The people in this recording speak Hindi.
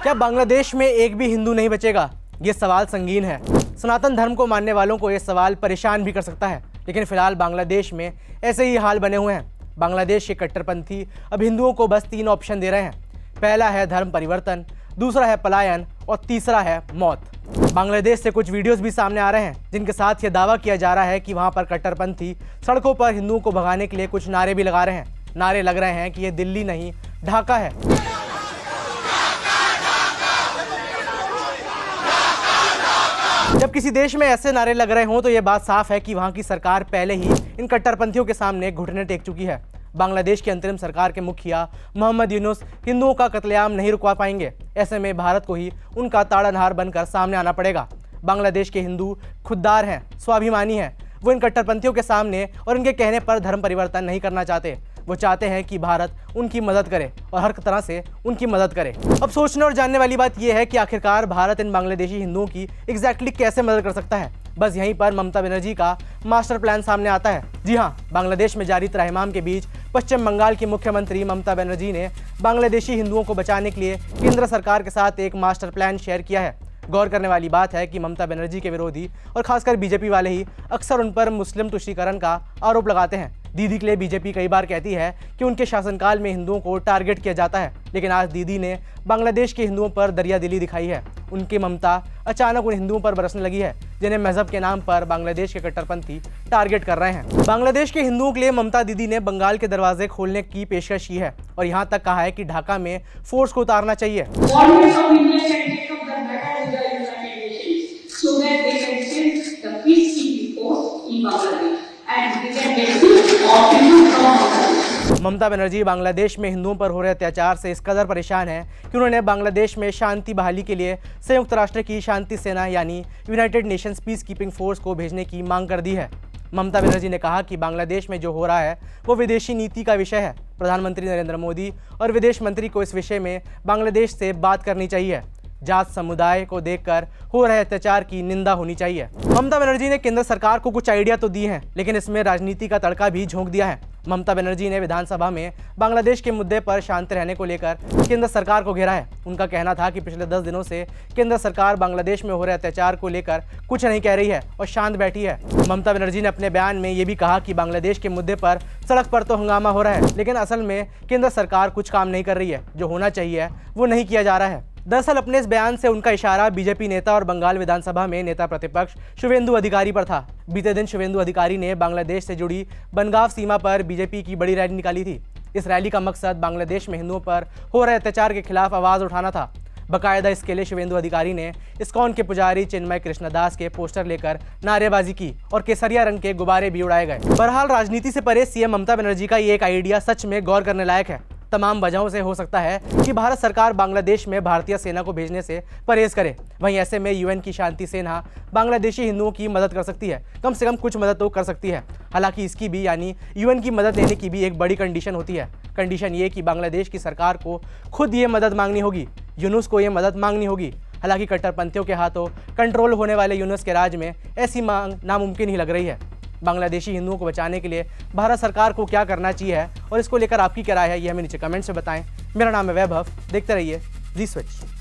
क्या बांग्लादेश में एक भी हिंदू नहीं बचेगा? ये सवाल संगीन है। सनातन धर्म को मानने वालों को ये सवाल परेशान भी कर सकता है, लेकिन फिलहाल बांग्लादेश में ऐसे ही हाल बने हुए हैं। बांग्लादेश के कट्टरपंथी अब हिंदुओं को बस 3 ऑप्शन दे रहे हैं। पहला है धर्म परिवर्तन, दूसरा है पलायन और तीसरा है मौत। बांग्लादेश से कुछ वीडियोस भी सामने आ रहे हैं जिनके साथ ये दावा किया जा रहा है कि वहाँ पर कट्टरपंथी सड़कों पर हिंदुओं को भगाने के लिए कुछ नारे भी लगा रहे हैं। नारे लग रहे हैं कि ये दिल्ली नहीं ढाका है। जब किसी देश में ऐसे नारे लग रहे हों तो ये बात साफ है कि वहाँ की सरकार पहले ही इन कट्टरपंथियों के सामने घुटने टेक चुकी है। बांग्लादेश की अंतरिम सरकार के मुखिया मोहम्मद यूनुस हिंदुओं का कत्लेआम नहीं रुकवा पाएंगे। ऐसे में भारत को ही उनका ताड़नहार बनकर सामने आना पड़ेगा। बांग्लादेश के हिंदू खुददार हैं, स्वाभिमानी हैं। वो इन कट्टरपंथियों के सामने और इनके कहने पर धर्म परिवर्तन नहीं करना चाहते। वो चाहते हैं कि भारत उनकी मदद करे और हर तरह से उनकी मदद करे। अब सोचने और जानने वाली बात यह है कि आखिरकार भारत इन बांग्लादेशी हिंदुओं की एग्जैक्टली कैसे मदद कर सकता है। बस यहीं पर ममता बनर्जी का मास्टर प्लान सामने आता है। जी हाँ, बांग्लादेश में जारी त्राहिमाम के बीच पश्चिम बंगाल की मुख्यमंत्री ममता बनर्जी ने बांग्लादेशी हिंदुओं को बचाने के लिए केंद्र सरकार के साथ एक मास्टर प्लान शेयर किया है। गौर करने वाली बात है कि ममता बनर्जी के विरोधी और खासकर बीजेपी वाले ही अक्सर उन पर मुस्लिम तुष्टीकरण का आरोप लगाते हैं। दीदी के लिए बीजेपी कई बार कहती है कि उनके शासनकाल में हिंदुओं को टारगेट किया जाता है, लेकिन आज दीदी ने बांग्लादेश के हिंदुओं पर दरियादिली दिखाई है। उनकी ममता अचानक उन हिंदुओं पर बरसने लगी है जिन्हें मजहब के नाम पर बांग्लादेश के कट्टरपंथी टारगेट कर रहे हैं। बांग्लादेश के हिंदुओं के लिए ममता दीदी ने बंगाल के दरवाजे खोलने की पेशकश की है और यहाँ तक कहा है कि ढाका में फोर्स को उतारना चाहिए। ममता बनर्जी बांग्लादेश में हिंदुओं पर हो रहे अत्याचार से इस कदर परेशान है कि उन्होंने बांग्लादेश में शांति बहाली के लिए संयुक्त राष्ट्र की शांति सेना यानी United Nations peace keeping force को भेजने की मांग कर दी है। ममता बनर्जी ने कहा कि बांग्लादेश में जो हो रहा है वो विदेशी नीति का विषय है। प्रधानमंत्री नरेंद्र मोदी और विदेश मंत्री को इस विषय में बांग्लादेश से बात करनी चाहिए। जात समुदाय को देखकर हो रहे अत्याचार की निंदा होनी चाहिए। ममता बनर्जी ने केंद्र सरकार को कुछ आइडिया तो दी हैं, लेकिन इसमें राजनीति का तड़का भी झोंक दिया है। ममता बनर्जी ने विधानसभा में बांग्लादेश के मुद्दे पर शांत रहने को लेकर केंद्र सरकार को घेरा है। उनका कहना था कि पिछले 10 दिनों से केंद्र सरकार बांग्लादेश में हो रहे अत्याचार को लेकर कुछ नहीं कह रही है और शांत बैठी है। ममता बनर्जी ने अपने बयान में ये भी कहा कि बांग्लादेश के मुद्दे पर सड़क पर तो हंगामा हो रहा है, लेकिन असल में केंद्र सरकार कुछ काम नहीं कर रही है। जो होना चाहिए वो नहीं किया जा रहा है। दरअसल अपने इस बयान से उनका इशारा बीजेपी नेता और बंगाल विधानसभा में नेता प्रतिपक्ष शुवेंदु अधिकारी पर था। बीते दिन शुवेंदु अधिकारी ने बांग्लादेश से जुड़ी बनगांव सीमा पर बीजेपी की बड़ी रैली निकाली थी। इस रैली का मकसद बांग्लादेश में हिंदुओं पर हो रहे अत्याचार के खिलाफ आवाज उठाना था। बाकायदा इसके लिए शुवेंदु अधिकारी ने इस्कॉन के पुजारी चिन्मय कृष्णदास के पोस्टर लेकर नारेबाजी की और केसरिया रंग के गुब्बारे भी उड़ाए गए। बहरहाल राजनीति से परे सीएम ममता बनर्जी का ये एक आइडिया सच में गौर करने लायक है। तमाम वजहों से हो सकता है कि भारत सरकार बांग्लादेश में भारतीय सेना को भेजने से परहेज करे। वहीं ऐसे में यूएन की शांति सेना बांग्लादेशी हिंदुओं की मदद कर सकती है, कम से कम कुछ मदद तो कर सकती है। हालांकि इसकी भी यानी यूएन की मदद लेने की भी एक बड़ी कंडीशन होती है। कंडीशन ये कि बांग्लादेश की सरकार को खुद ये मदद मांगनी होगी, यूनुस को ये मदद मांगनी होगी। हालांकि कट्टरपंथियों के हाथों कंट्रोल होने वाले यूनुस के राज में ऐसी मांग नामुमकिन ही लग रही है। बांग्लादेशी हिंदुओं को बचाने के लिए भारत सरकार को क्या करना चाहिए और इसको लेकर आपकी क्या राय है, ये हमें नीचे कमेंट्स में बताएं। मेरा नाम है वैभव, देखते रहिए जी स्विच।